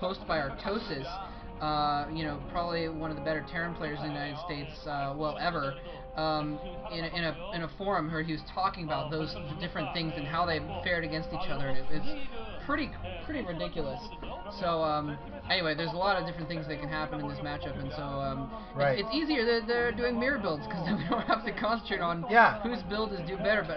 posted by Artosis, you know, probably one of the better Terran players in the United States, well, ever. In a forum where he was talking about those different things and how they fared against each other, and it's pretty ridiculous. So anyway, there's a lot of different things that can happen in this matchup, and so right. it's easier that they're doing mirror builds because then we don't have to concentrate on whose build is do better. But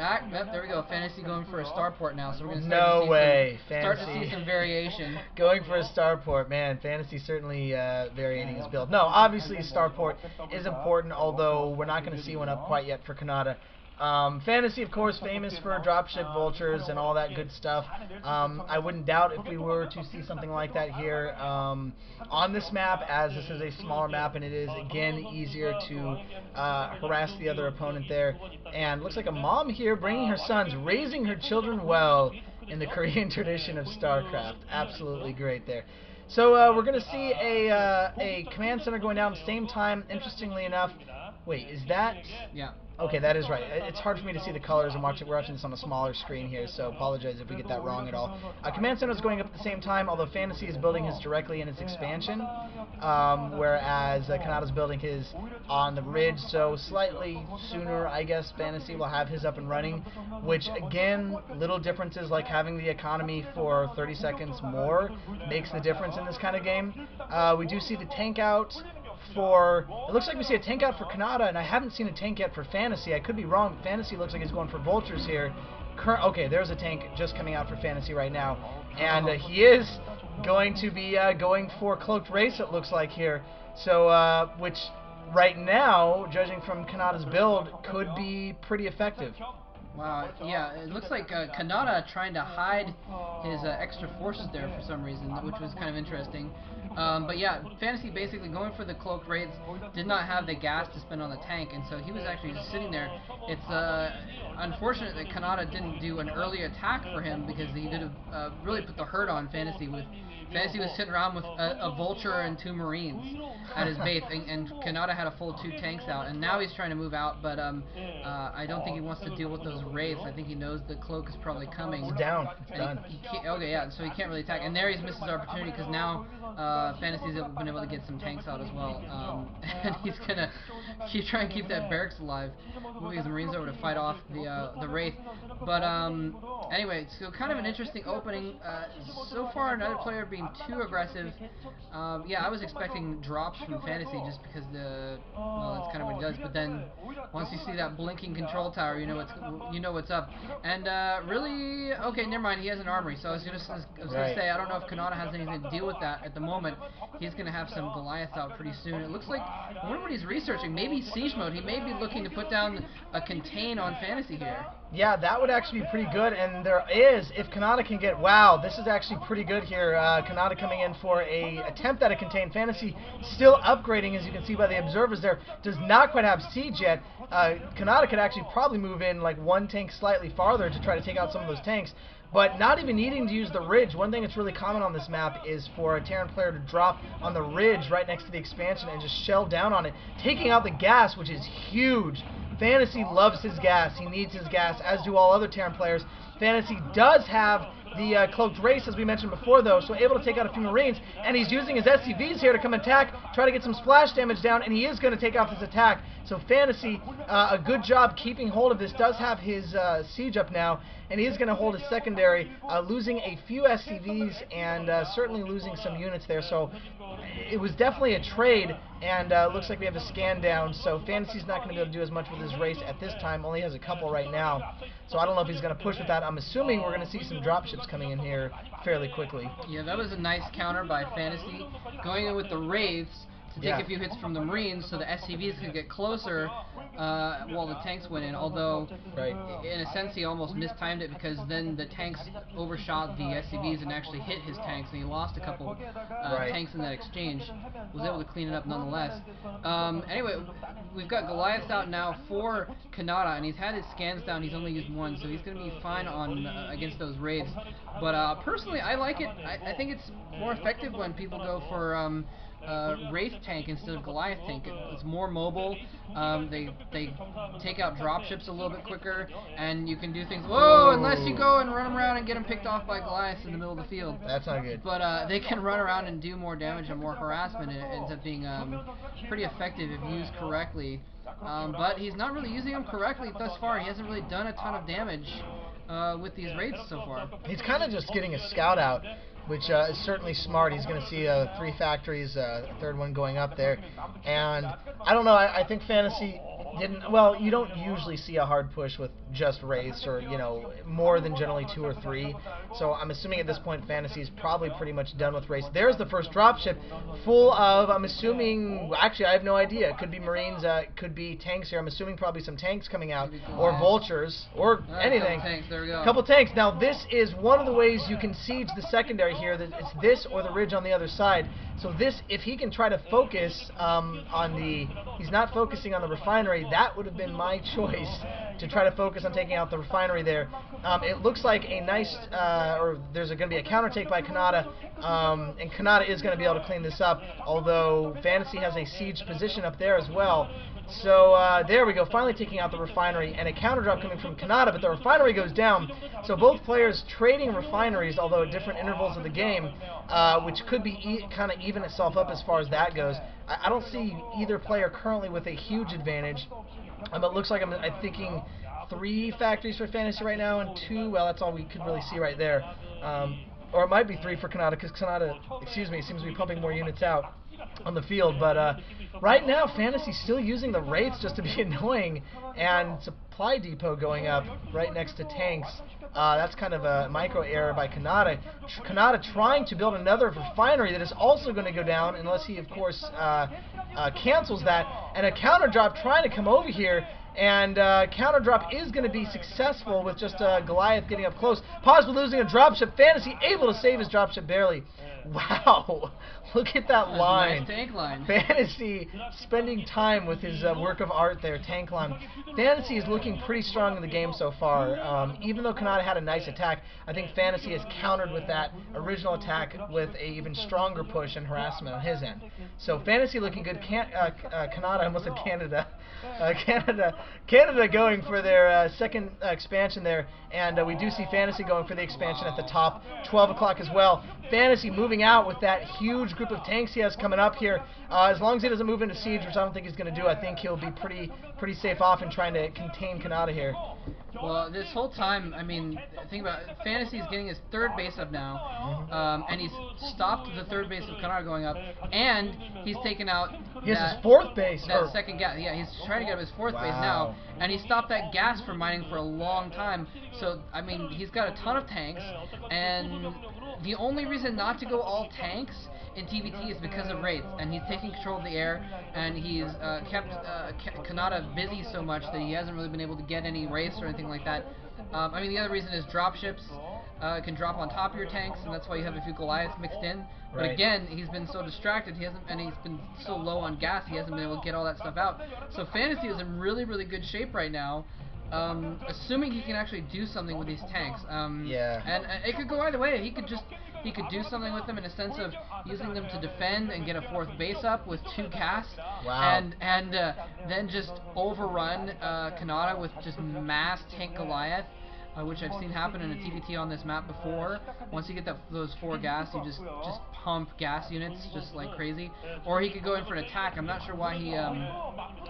there we go, Fantasy going for a starport now, so we're gonna start to see some variation. Going for a starport, man. Fantasy certainly varying his build. No, obviously starport is important, although we're not going to see one up quite yet for Canata. Fantasy, of course, famous for dropship vultures and all that good stuff. I wouldn't doubt if we were to see something like that here on this map, as this is a smaller map and it is, again, easier to harass the other opponent there. And looks like a mom here bringing her sons, raising her children well in the Korean tradition of StarCraft. Absolutely great there. So we're going to see a command center going down at the same time, interestingly enough. Wait, is that... Yeah. Okay, that is right. It's hard for me to see the colors. We're watching this on a smaller screen here, so apologize if we get that wrong at all. Command Center is going up at the same time, although Fantasy is building his directly in its expansion, whereas Kanata's building his on the ridge, so slightly sooner, I guess, Fantasy will have his up and running, which, again, little differences like having the economy for 30 seconds more makes the difference in this kind of game. We do see the tank out for... It looks like we see a tank out for Canata, and I haven't seen a tank yet for Fantasy. I could be wrong. Fantasy looks like he's going for vultures here. Okay, there's a tank just coming out for Fantasy right now. And he is going to be going for Cloaked Race, it looks like here. So, which right now, judging from Kanata's build, could be pretty effective. Wow, yeah, it looks like Canata trying to hide his extra forces there for some reason, which was kind of interesting. But yeah, Fantasy basically going for the cloaked raids, did not have the gas to spend on the tank, and so he was actually just sitting there. It's unfortunate that Canata didn't do an early attack for him, because he did have really put the hurt on Fantasy. Fantasy was sitting around with a vulture and 2 marines at his base, and Canata had a full 2 tanks out, and now he's trying to move out, but I don't think he wants to deal with those raids. I think he knows the cloak is probably coming. It's down. It's done. Okay, yeah, so he can't really attack, and there he's missed his opportunity, because now Fantasy's been able to get some tanks out as well, and he's gonna try and keep that barracks alive, moving his marines over to fight off the wraith. But anyway, so kind of an interesting opening. So far, another player being too aggressive. Yeah, I was expecting drops from Fantasy just because well, that's kind of what he does. But then once you see that blinking control tower, you know what's up. And really, okay, never mind. He has an armory, so I was gonna say I don't know if Canata has anything to deal with that at the moment. He's gonna have some Goliaths out pretty soon. It looks like, I wonder what he's researching. Maybe siege mode. He may be looking to put down a contain on Fantasy here. Yeah, that would actually be pretty good, and there is, if Canata can get, wow, this is actually pretty good here. Canata coming in for a attempt at a contain. Fantasy still upgrading, as you can see by the observers there, does not quite have siege yet. Canata could actually probably move in like 1 tank slightly farther to try to take out some of those tanks. But not even needing to use the ridge. One thing that's really common on this map is for a Terran player to drop on the ridge right next to the expansion and just shell down on it, taking out the gas, which is huge. Fantasy loves his gas. He needs his gas, as do all other Terran players. Fantasy does have the Cloaked Race, as we mentioned before, though, so able to take out a few Marines, and he's using his SCVs here to come attack, try to get some splash damage down, and he is going to take off his attack. So Fantasy, a good job keeping hold of this, does have his siege up now, and he is going to hold his secondary, losing a few SCVs and certainly losing some units there. So it was definitely a trade, and looks like we have a scan down, so Fantasy's not going to be able to do as much with his race at this time, only has a couple right now. So I don't know if he's going to push with that. I'm assuming we're going to see some dropships coming in here fairly quickly. Yeah, that was a nice counter by Fantasy, going in with the Wraiths to take a few hits from the Marines so the SCVs could get closer while the tanks went in, although in a sense he almost mistimed it, because then the tanks overshot the SCVs and actually hit his tanks, and he lost a couple tanks in that exchange. Was able to clean it up nonetheless. Anyway, we've got Goliaths out now for Canata, and he's had his scans down. He's only used 1, so he's going to be fine on against those raids. But personally, I like it. I think it's more effective when people go for Wraith tank instead of Goliath tank. It's more mobile. They take out dropships a little bit quicker, and you can do things. Whoa! Unless you go and run them around and get them picked off by Goliaths in the middle of the field. That's not good. But they can run around and do more damage and more harassment, and it ends up being pretty effective if used correctly. But he's not really using them correctly thus far. He hasn't really done a ton of damage with these raids so far. He's kind of just getting a scout out, which is certainly smart. He's going to see 3 factories, a third one going up there. And I don't know, I think Fantasy didn't, well, you don't usually see a hard push with just Wraiths or, you know, more than generally 2 or 3. So I'm assuming at this point Fantasy is probably pretty much done with Wraiths. There's the first dropship full of, I'm assuming, actually I have no idea. It could be Marines, it could be tanks here. I'm assuming probably some tanks coming out, or vultures, or anything. Tanks, there we go. A couple tanks. Now this is one of the ways you can siege the secondary here. It's this or the ridge on the other side. So this, if he can try to focus on the, he's not focusing on the refinery, that would have been my choice, to try to focus on taking out the refinery there. It looks like a nice, or there's going to be a counter take by Canata, and Canata is going to be able to clean this up, although Fantasy has a siege position up there as well. So there we go, finally taking out the refinery, and a counter drop coming from Canata, but the refinery goes down. So both players trading refineries, although at different intervals of the game, which could be kind of even itself up as far as that goes. I don't see either player currently with a huge advantage. It looks like I'm thinking 3 factories for Fantasy right now, and 2, well, that's all we could really see right there. Or it might be 3 for Canata, because Canata, excuse me, seems to be pumping more units out on the field. But right now, Fantasy's still using the Wraiths just to be annoying, and Supply Depot going up right next to tanks. That's kind of a micro error by Canata. Canata trying to build another refinery that is also going to go down, unless he, of course, cancels that. And a counter drop trying to come over here, and counter drop is going to be successful with just Goliath getting up close. Possibly losing a dropship. Fantasy able to save his dropship barely. Wow, look at that line. Nice tank line. Fantasy spending time with his work of art there, tank line. Fantasy is looking pretty strong in the game so far. Even though Canata had a nice attack, I think Fantasy has countered with that original attack with an even stronger push and harassment on his end. So Fantasy looking good. Canata, I almost said Canada. Canada going for their second expansion there, and we do see Fantasy going for the expansion at the top, 12 o'clock as well. Fantasy moving out with that huge group of tanks he has coming up here. As long as he doesn't move into siege, which I don't think he's going to do, I think he'll be pretty safe off in trying to contain Canata here. Well, this whole time, I mean, think about it. Fantasy's getting his 3rd base up now, and he's stopped the 3rd base of Canata going up, and he's taken out He has his 4th base. That second gas. Yeah, he's trying to get up his 4th base now, and he stopped that gas from mining for a long time. So, I mean, he's got a ton of tanks, and the only reason not to go all tanks in TVT is because of Wraiths, and he's taking control of the air, and he's kept Canata busy so much that he hasn't really been able to get any Wraiths or anything like that. I mean, the other reason is dropships can drop on top of your tanks, and that's why you have a few Goliaths mixed in. But again, he's been so distracted, and he's been so low on gas, he hasn't been able to get all that stuff out. So Fantasy is in really, really good shape right now. Assuming he can actually do something with these tanks. And it could go either way. He could do something with them in a sense of using them to defend and get a 4th base up with 2 gas, and then just overrun Canata with just mass tank Goliath. Which I've seen happen in a TVT on this map before. Once you get those 4 gas, you just pump gas units just like crazy. Or he could go in for an attack. I'm not sure why he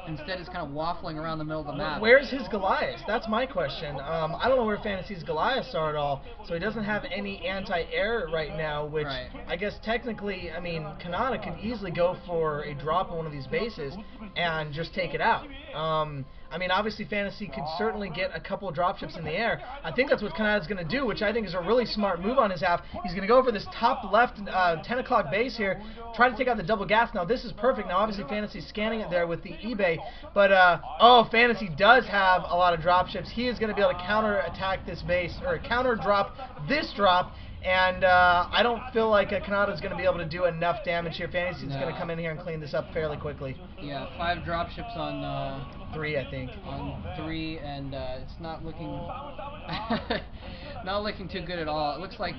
instead is kind of waffling around the middle of the map. Where's his Goliaths? That's my question. I don't know where Fantasy's Goliaths are at all. So he doesn't have any anti-air right now, which I guess technically, I mean, Canata could easily go for a drop on one of these bases and just take it out. I mean, obviously Fantasy could certainly get a couple of dropships in the air. I think that's what Canata's going to do, which I think is a really smart move on his half. He's going to go for this top left 10 o'clock base here, try to take out the double gas. Now, this is perfect. Now, obviously, Fantasy's scanning it there with the eBay. But, oh, Fantasy does have a lot of dropships. He is going to be able to counter-attack this base, or counter-drop this drop. And I don't feel like Canata is going to be able to do enough damage here. Fantasy's going to come in here and clean this up fairly quickly. Yeah, 5 dropships on 3, I think. On 3, and it's not looking not looking too good at all. It looks like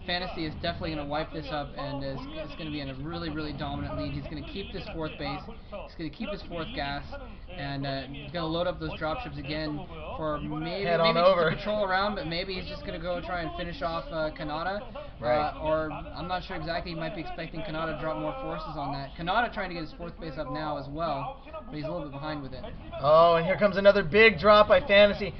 Fantasy is definitely going to wipe this up, and is going to be in a really, really dominant lead. He's going to keep this 4th base. He's going to keep his 4th gas, and he's going to load up those dropships again for maybe just to patrol around, but maybe he's just going to go try and finish off Canata. Right. Or I'm not sure exactly. He might be expecting Canata to drop more forces on that. Canata trying to get his 4th base up now as well, but he's a little bit behind with it. Oh, and here comes another big drop by Fantasy.